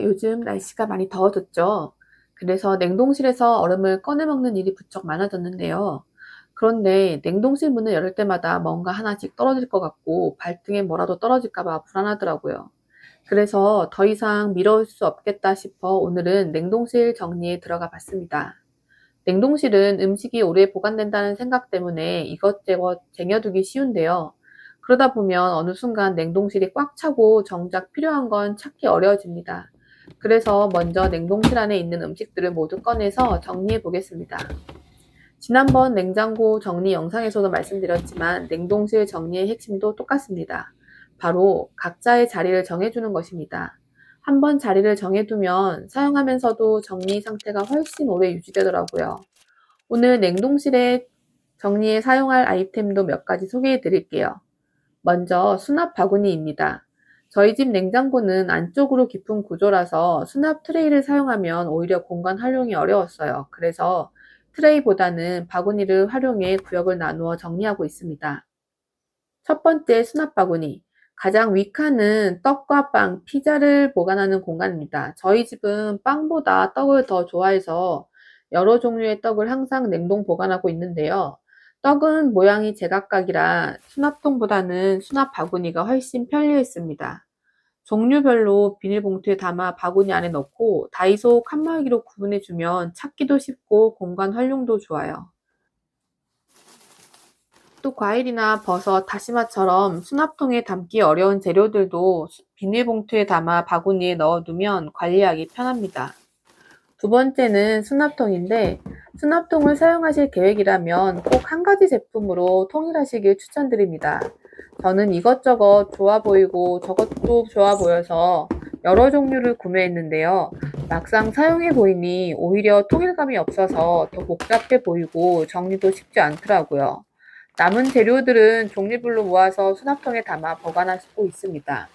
요즘 날씨가 많이 더워졌죠. 그래서 냉동실에서 얼음을 꺼내 먹는 일이 부쩍 많아졌는데요. 그런데 냉동실 문을 열을 때마다 뭔가 하나씩 떨어질 것 같고 발등에 뭐라도 떨어질까 봐 불안하더라고요. 그래서 더 이상 미뤄올 수 없겠다 싶어 오늘은 냉동실 정리에 들어가 봤습니다. 냉동실은 음식이 오래 보관된다는 생각 때문에 이것저것 쟁여두기 쉬운데요. 그러다 보면 어느 순간 냉동실이 꽉 차고 정작 필요한 건 찾기 어려워집니다. 그래서 먼저 냉동실 안에 있는 음식들을 모두 꺼내서 정리해 보겠습니다. 지난번 냉장고 정리 영상에서도 말씀드렸지만 냉동실 정리의 핵심도 똑같습니다. 바로 각자의 자리를 정해주는 것입니다. 한번 자리를 정해두면 사용하면서도 정리 상태가 훨씬 오래 유지되더라고요. 오늘 냉동실에 정리에 사용할 아이템도 몇 가지 소개해 드릴게요. 먼저 수납 바구니입니다. 저희 집 냉장고는 안쪽으로 깊은 구조라서 수납 트레이를 사용하면 오히려 공간 활용이 어려웠어요. 그래서 트레이보다는 바구니를 활용해 구역을 나누어 정리하고 있습니다. 첫 번째 수납 바구니. 가장 위 칸은 떡과 빵, 피자를 보관하는 공간입니다. 저희 집은 빵보다 떡을 더 좋아해서 여러 종류의 떡을 항상 냉동 보관하고 있는데요. 떡은 모양이 제각각이라 수납통보다는 수납 바구니가 훨씬 편리했습니다. 종류별로 비닐봉투에 담아 바구니 안에 넣고 다이소 칸막이로 구분해주면 찾기도 쉽고 공간 활용도 좋아요. 또 과일이나 버섯, 다시마처럼 수납통에 담기 어려운 재료들도 비닐봉투에 담아 바구니에 넣어두면 관리하기 편합니다. 두 번째는 수납통인데 수납통을 사용하실 계획이라면 꼭 한 가지 제품으로 통일하시길 추천드립니다. 저는 이것저것 좋아 보이고 저것도 좋아 보여서 여러 종류를 구매했는데요. 막상 사용해 보이니 오히려 통일감이 없어서 더 복잡해 보이고 정리도 쉽지 않더라고요. 남은 재료들은 종류별로 모아서 수납통에 담아 보관하고 있습니다.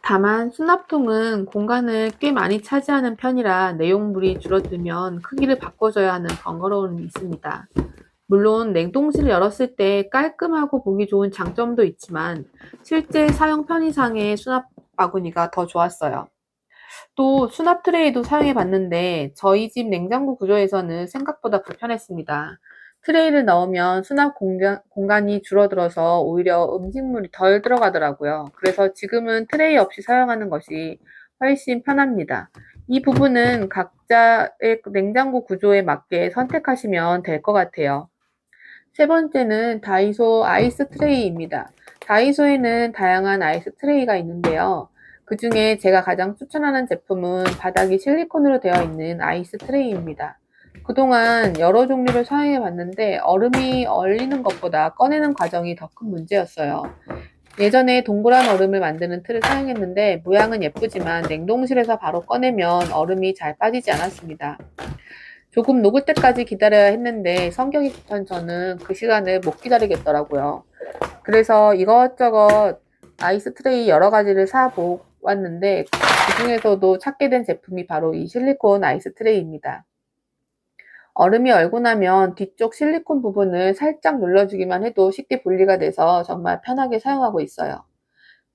다만 수납통은 공간을 꽤 많이 차지하는 편이라 내용물이 줄어들면 크기를 바꿔줘야 하는 번거로움이 있습니다. 물론 냉동실을 열었을 때 깔끔하고 보기 좋은 장점도 있지만 실제 사용 편의상의 수납 바구니가 더 좋았어요. 또 수납 트레이도 사용해 봤는데 저희 집 냉장고 구조에서는 생각보다 불편했습니다. 트레이를 넣으면 수납 공간이 줄어들어서 오히려 음식물이 덜 들어가더라고요. 그래서 지금은 트레이 없이 사용하는 것이 훨씬 편합니다. 이 부분은 각자의 냉장고 구조에 맞게 선택하시면 될 것 같아요. 세 번째는 다이소 아이스 트레이입니다. 다이소에는 다양한 아이스 트레이가 있는데요. 그 중에 제가 가장 추천하는 제품은 바닥이 실리콘으로 되어 있는 아이스 트레이입니다. 그동안 여러 종류를 사용해 봤는데 얼음이 얼리는 것보다 꺼내는 과정이 더 큰 문제였어요. 예전에 동그란 얼음을 만드는 틀을 사용했는데 모양은 예쁘지만 냉동실에서 바로 꺼내면 얼음이 잘 빠지지 않았습니다. 조금 녹을 때까지 기다려야 했는데 성격이 급한 저는 그 시간을 못 기다리겠더라고요. 그래서 이것저것 아이스 트레이 여러 가지를 사 보았는데 그 중에서도 찾게 된 제품이 바로 이 실리콘 아이스 트레이입니다. 얼음이 얼고 나면 뒤쪽 실리콘 부분을 살짝 눌러주기만 해도 쉽게 분리가 돼서 정말 편하게 사용하고 있어요.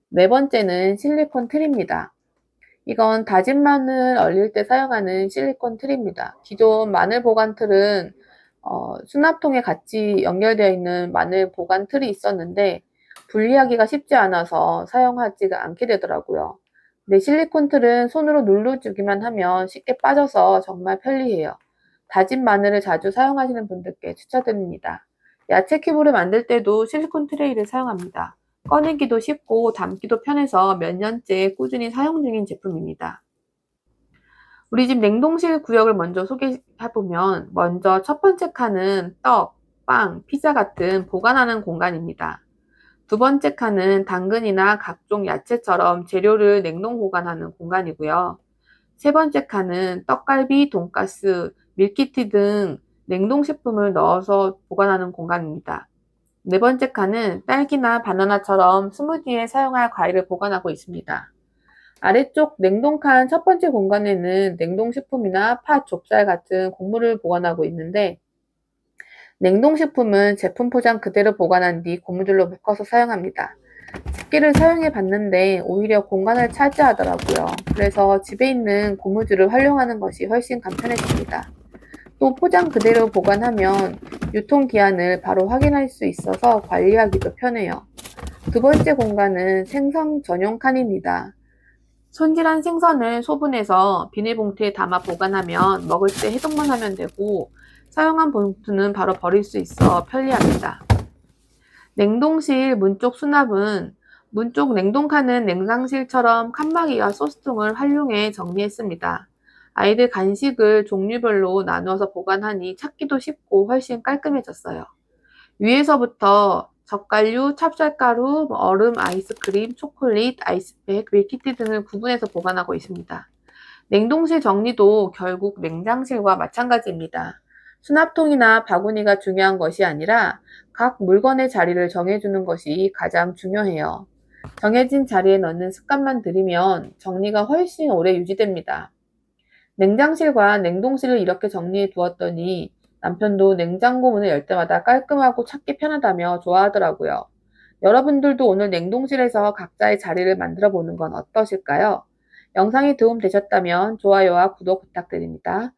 네 번째는 실리콘 틀입니다. 이건 다진 마늘 얼릴 때 사용하는 실리콘 틀입니다. 기존 마늘 보관 틀은 수납통에 같이 연결되어 있는 마늘 보관 틀이 있었는데 분리하기가 쉽지 않아서 사용하지가 않게 되더라고요. 근데 실리콘 틀은 손으로 눌러주기만 하면 쉽게 빠져서 정말 편리해요. 다진 마늘을 자주 사용하시는 분들께 추천드립니다. 야채 큐브를 만들 때도 실리콘 트레이를 사용합니다. 꺼내기도 쉽고 담기도 편해서 몇 년째 꾸준히 사용 중인 제품입니다. 우리 집 냉동실 구역을 먼저 소개해보면 먼저 첫 번째 칸은 떡, 빵, 피자 같은 보관하는 공간입니다. 두 번째 칸은 당근이나 각종 야채처럼 재료를 냉동 보관하는 공간이고요. 세 번째 칸은 떡갈비, 돈가스, 밀키트 등 냉동식품을 넣어서 보관하는 공간입니다. 네 번째 칸은 딸기나 바나나처럼 스무디에 사용할 과일을 보관하고 있습니다. 아래쪽 냉동칸 첫 번째 공간에는 냉동식품이나 팥, 좁쌀 같은 곡물을 보관하고 있는데 냉동식품은 제품 포장 그대로 보관한 뒤 고무줄로 묶어서 사용합니다. 몇 개를 사용해 봤는데 오히려 공간을 차지하더라고요. 그래서 집에 있는 고무줄을 활용하는 것이 훨씬 간편했습니다. 또 포장 그대로 보관하면 유통기한을 바로 확인할 수 있어서 관리하기도 편해요. 두 번째 공간은 생선 전용 칸입니다. 손질한 생선을 소분해서 비닐봉투에 담아 보관하면 먹을 때 해동만 하면 되고, 사용한 봉투는 바로 버릴 수 있어 편리합니다. 냉동실 문 쪽 수납은 문 쪽 냉동칸은 냉장실처럼 칸막이와 소스통을 활용해 정리했습니다. 아이들 간식을 종류별로 나누어서 보관하니 찾기도 쉽고 훨씬 깔끔해졌어요. 위에서부터 젓갈류, 찹쌀가루, 얼음, 아이스크림, 초콜릿, 아이스팩, 밀키트 등을 구분해서 보관하고 있습니다. 냉동실 정리도 결국 냉장실과 마찬가지입니다. 수납통이나 바구니가 중요한 것이 아니라 각 물건의 자리를 정해주는 것이 가장 중요해요. 정해진 자리에 넣는 습관만 들이면 정리가 훨씬 오래 유지됩니다. 냉장실과 냉동실을 이렇게 정리해 두었더니 남편도 냉장고 문을 열 때마다 깔끔하고 찾기 편하다며 좋아하더라고요. 여러분들도 오늘 냉동실에서 각자의 자리를 만들어 보는 건 어떠실까요? 영상이 도움 되셨다면 좋아요와 구독 부탁드립니다.